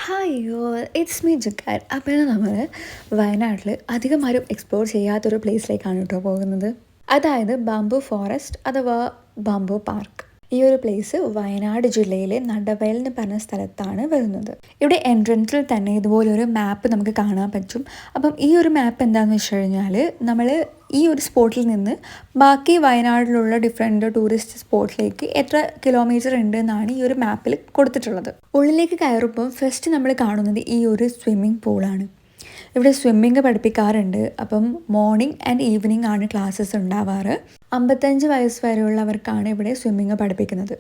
Hi it's me ജുക്കാർ. അപ്പോൾ നമ്മൾ വയനാട്ടിൽ അധികം ആരും എക്സ്പ്ലോർ ചെയ്യാത്തൊരു പ്ലേസിലേക്കാണ് കേട്ടോ പോകുന്നത്. അതായത് ബാംബു ഫോറസ്റ്റ് അഥവാ ബാംബു പാർക്ക്. ഈ ഒരു പ്ലേസ് വയനാട് ജില്ലയിലെ നടവയൽ എന്ന് പറഞ്ഞ സ്ഥലത്താണ് വരുന്നത്. ഇവിടെ എൻട്രൻസിൽ തന്നെ ഇതുപോലൊരു മാപ്പ് നമുക്ക് കാണാൻ പറ്റും. അപ്പം ഈ ഒരു മാപ്പ് എന്താണെന്ന് വെച്ച് കഴിഞ്ഞാൽ നമ്മൾ ഈ ഒരു സ്പോട്ടിൽ നിന്ന് ബാക്കി വയനാട്ടിലുള്ള ഡിഫറെൻറ്റ് ടൂറിസ്റ്റ് സ്പോട്ടിലേക്ക് എത്ര കിലോമീറ്റർ ഉണ്ട് എന്നാണ് ഈ ഒരു മാപ്പിൽ കൊടുത്തിട്ടുള്ളത്. ഉള്ളിലേക്ക് കയറുമ്പോൾ ഫസ്റ്റ് നമ്മൾ കാണുന്നത് ഈ ഒരു സ്വിമ്മിംഗ് പൂളാണ്. ഇവിടെ സ്വിമ്മിങ് പഠിപ്പിക്കാറുണ്ട്. അപ്പം മോർണിംഗ് ആൻഡ് ഈവനിങ് ആണ് ക്ലാസ്സസ് ഉണ്ടാവാറ്. 55 വയസ്സ് വരെയുള്ളവർക്കാണ് ഇവിടെ സ്വിമ്മിങ് പഠിപ്പിക്കുന്നത്.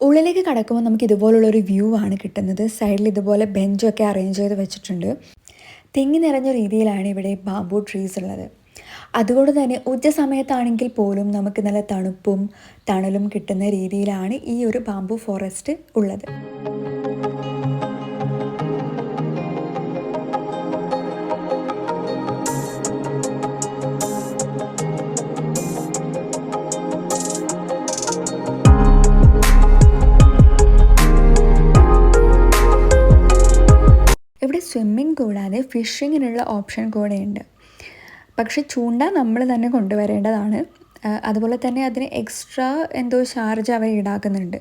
ഉള്ളിലേക്ക് കടക്കുമ്പോൾ നമുക്ക് ഇതുപോലുള്ളൊരു വ്യൂ ആണ് കിട്ടുന്നത്. സൈഡിൽ ഇതുപോലെ ബെഞ്ചൊക്കെ അറേഞ്ച് ചെയ്ത് വെച്ചിട്ടുണ്ട്. തിങ്ങി നിറഞ്ഞ രീതിയിലാണ് ഇവിടെ ബാംബു ട്രീസ് ഉള്ളത്. അതുകൊണ്ട് തന്നെ ഉച്ച സമയത്താണെങ്കിൽ പോലും നമുക്ക് നല്ല തണുപ്പും തണലും കിട്ടുന്ന രീതിയിലാണ് ഈ ഒരു ബാംബു ഫോറസ്റ്റ് ഉള്ളത്. ഇവിടെ സ്വിമ്മിങ് കൂടാതെ ഫിഷിങ്ങിനുള്ള ഓപ്ഷൻ കൂടെയുണ്ട്. പക്ഷെ ചൂണ്ട നമ്മൾ തന്നെ കൊണ്ടുവരേണ്ടതാണ്. അതുപോലെ തന്നെ അതിന് എക്സ്ട്രാ എന്തോ ചാർജ് അവർ ഈടാക്കുന്നുണ്ട്.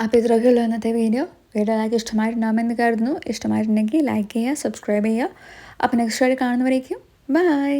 അപ്പോൾ ഇത്രയൊക്കെയുള്ളൂ ഇന്നത്തെ വീഡിയോ എല്ലാവർക്കും ഇഷ്ടമായിട്ടുണ്ടാകുമെന്ന് കരുതുന്നു. ഇഷ്ടമായിട്ടുണ്ടെങ്കിൽ ലൈക്ക് ചെയ്യുക, സബ്സ്ക്രൈബ് ചെയ്യുക. അപ്പോൾ നെക്സ്റ്റ് ആയിട്ട് കാണുന്നവരേക്കും ബൈ.